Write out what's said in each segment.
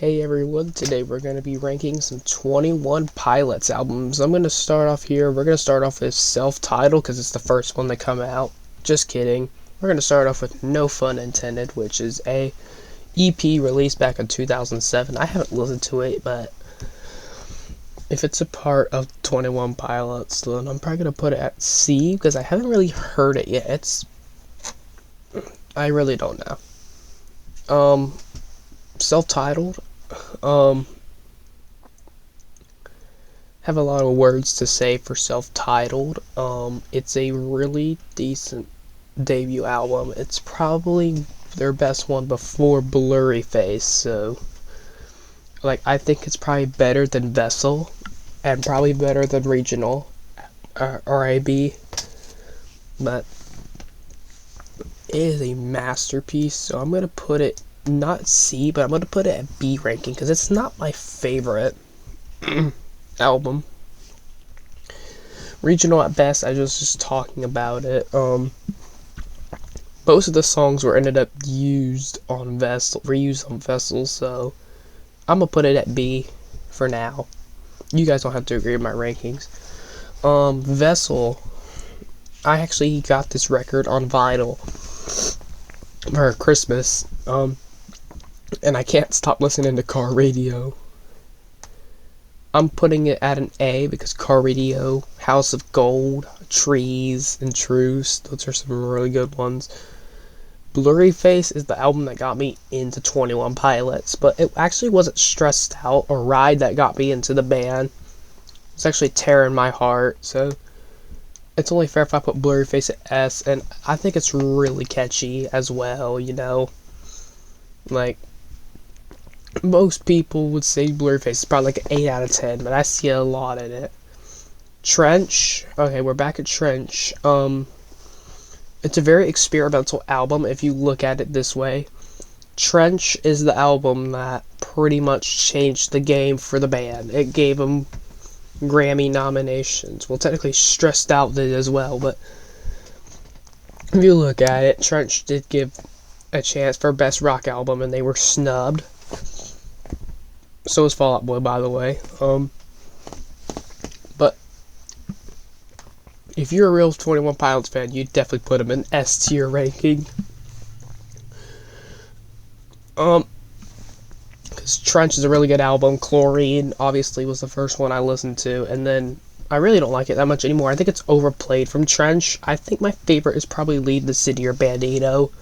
Hey everyone, today we're going to be ranking some 21 Pilots albums. I'm going to start off here. We're going to start off with Self-Titled because it's the first one to come out. Just kidding. We're going to start off with No Fun Intended, which is a EP released back in 2007. I haven't listened to it, but if it's a part of 21 Pilots, then I'm probably going to put it at C because I haven't really heard it yet. I really don't know. Self-Titled, have a lot of words to say for Self-Titled. It's a really decent debut album. It's probably their best one before Blurry Face, so I think it's probably better than Vessel and probably better than Regional RAB, but it is a masterpiece, so I'm gonna put it not C, but I'm going to put it at B ranking because it's not my favorite album. Regional at best, I was just talking about it. Most of the songs were ended up reused on Vessel, so I'm going to put it at B for now. You guys don't have to agree with my rankings. Vessel, I actually got this record on vinyl for Christmas. And I can't stop listening to Car Radio. I'm putting it at an A because Car Radio, House of Gold, Trees, and Truce, those are some really good ones. Blurry Face is the album that got me into 21 Pilots, but it actually wasn't Stressed Out or Ride that got me into the band. It's actually tearing my heart, so it's only fair if I put Blurry Face at S, and I think it's really catchy as well, you know. Most people would say Blurry Face is probably an 8 out of 10, but I see a lot in it. Trench. Okay, we're back at Trench. It's a very experimental album if you look at it this way. Trench is the album that pretty much changed the game for the band. It gave them Grammy nominations. Well, technically Stressed Out did as well, but if you look at it, Trench did give a chance for Best Rock Album, and they were snubbed. So is Fall Out Boy, by the way. But if you're a real 21 Pilots fan, you'd definitely put them in S tier ranking. Because Trench is a really good album. Chlorine, obviously, was the first one I listened to, and then I really don't like it that much anymore. I think it's overplayed from Trench. I think my favorite is probably Leave the City or Bandito.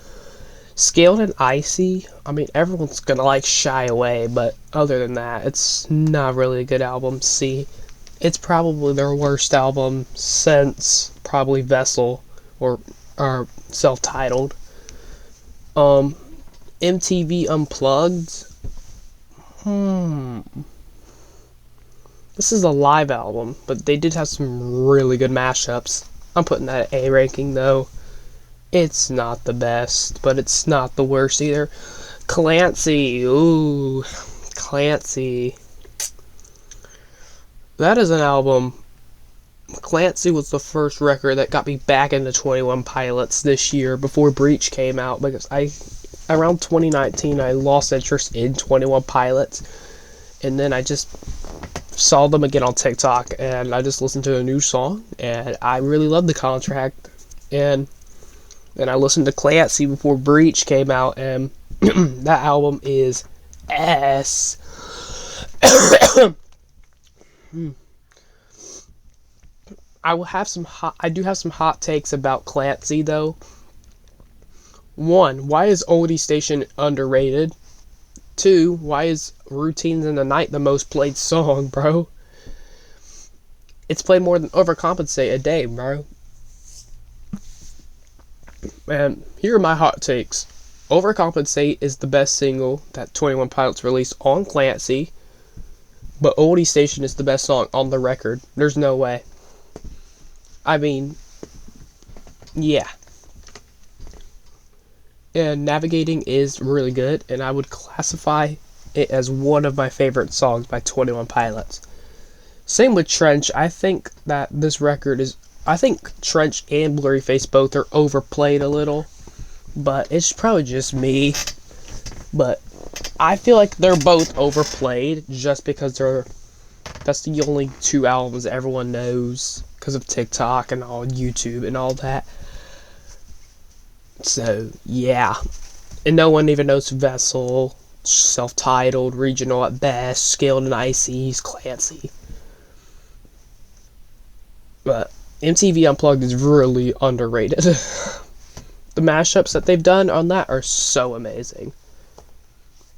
Scaled and Icy, I mean, everyone's gonna Shy Away, but other than that, it's not really a good album. C, it's probably their worst album since probably Vessel or Self-Titled. MTV Unplugged. This is a live album, but they did have some really good mashups. I'm putting that at A ranking though. It's not the best, but it's not the worst either. Clancy, ooh, Clancy. That is an album. Clancy was the first record that got me back into 21 Pilots this year before Breach came out, because around 2019, I lost interest in 21 Pilots, and then I just saw them again on TikTok, and I just listened to a new song, and I really loved The Contract, and I listened to Clancy before Breach came out, and that album is S. I do have some hot takes about Clancy though. 1, why is Oldie Station underrated? 2, why is Routines in the Night the most played song, bro? It's played more than Overcompensate a day, bro. And here are my hot takes. Overcompensate is the best single that 21 Pilots released on Clancy, but Oldie Station is the best song on the record. There's no way. I mean, yeah. And Navigating is really good, and I would classify it as one of my favorite songs by 21 Pilots. Same with Trench. I think that this record is... I think Trench and Blurry Face both are overplayed a little, but it's probably just me. But I feel like they're both overplayed just because that's the only two albums everyone knows because of TikTok and all YouTube and all that. So yeah, and no one even knows Vessel, self-titled, regional at best, Skilled and Icy, he's Clancy. But MTV Unplugged is really underrated. The mashups that they've done on that are so amazing.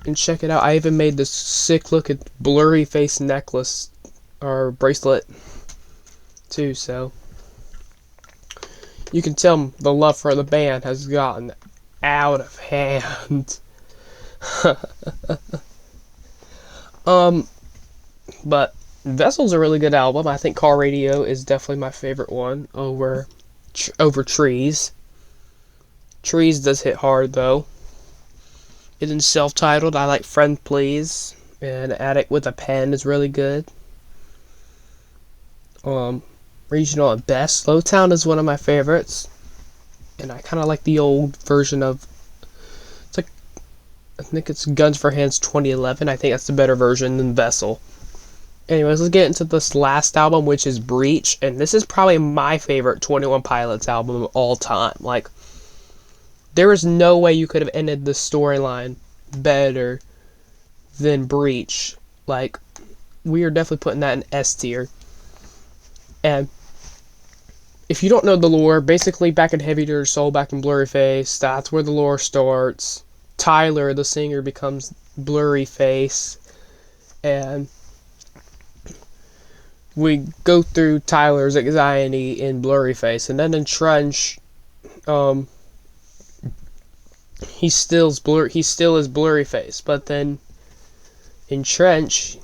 And check it out, I even made this sick looking blurry face necklace or bracelet too, so you can tell the love for the band has gotten out of hand. But Vessel's a really good album. I think Car Radio is definitely my favorite one over Trees. Trees does hit hard though. It is self-titled. I like Friend Please, and Addict with a Pen is really good. Regional at best. Slowtown is one of my favorites, and I kind of like the old version of. It's like, I think it's Guns for Hands 2011. I think that's the better version than Vessel. Anyways, let's get into this last album, which is Breach, and this is probably my favorite 21 Pilots album of all time. Like, there is no way you could have ended the storyline better than Breach. Like, we are definitely putting that in S tier. And if you don't know the lore, basically back in Heavy Dirty Soul, back in Blurryface, that's where the lore starts. Tyler, the singer, becomes Blurryface, and we go through Tyler's anxiety in Blurryface, and then in Trench, he still is Blurryface, but then in Trench,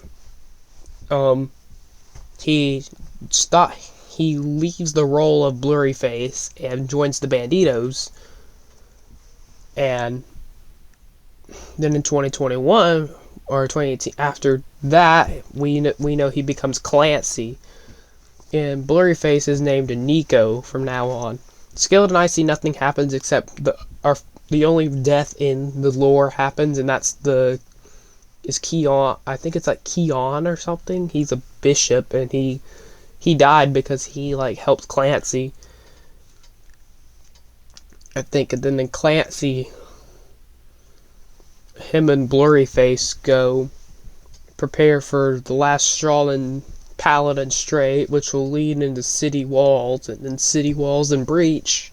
he leaves the role of Blurryface and joins the Banditos, and then in 2021 or 2018, after that, we know he becomes Clancy, and Blurryface is named Nico from now on. Skilled and Icy, nothing happens except the only death in the lore happens, and that's is Keon. I think it's like Keon or something. He's a bishop, and he died because he like helped Clancy, I think. And then Clancy, him and Blurryface go prepare for the last straw in Paladin Strait, which will lead into City Walls, and then City Walls and Breach.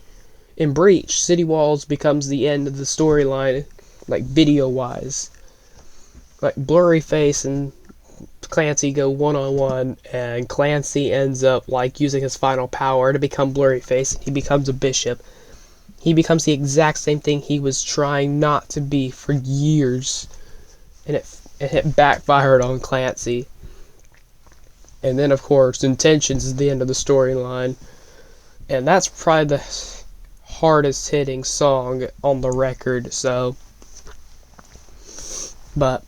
In Breach, City Walls becomes the end of the storyline, like video-wise. Like, Blurryface and Clancy go one-on-one, and Clancy ends up, like, using his final power to become Blurryface. He becomes a bishop. He becomes the exact same thing he was trying not to be for years. And it backfired on Clancy. And then, of course, Intentions is the end of the storyline. And that's probably the hardest hitting song on the record, so. But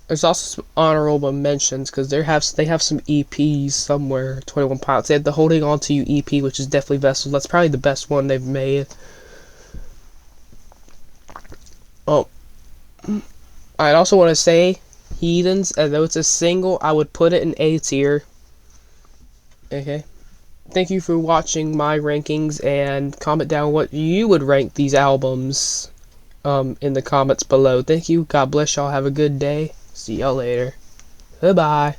there's also some honorable mentions, because they have some EPs somewhere. 21 Pilots, they had the Holding On To You EP, which is definitely Vessel. That's probably the best one they've made. Oh, I also want to say Heathens, although it's a single, I would put it in A tier. Okay, thank you for watching my rankings, and comment down what you would rank these albums in the comments below. Thank you. God bless y'all. Have a good day. See y'all later. Goodbye.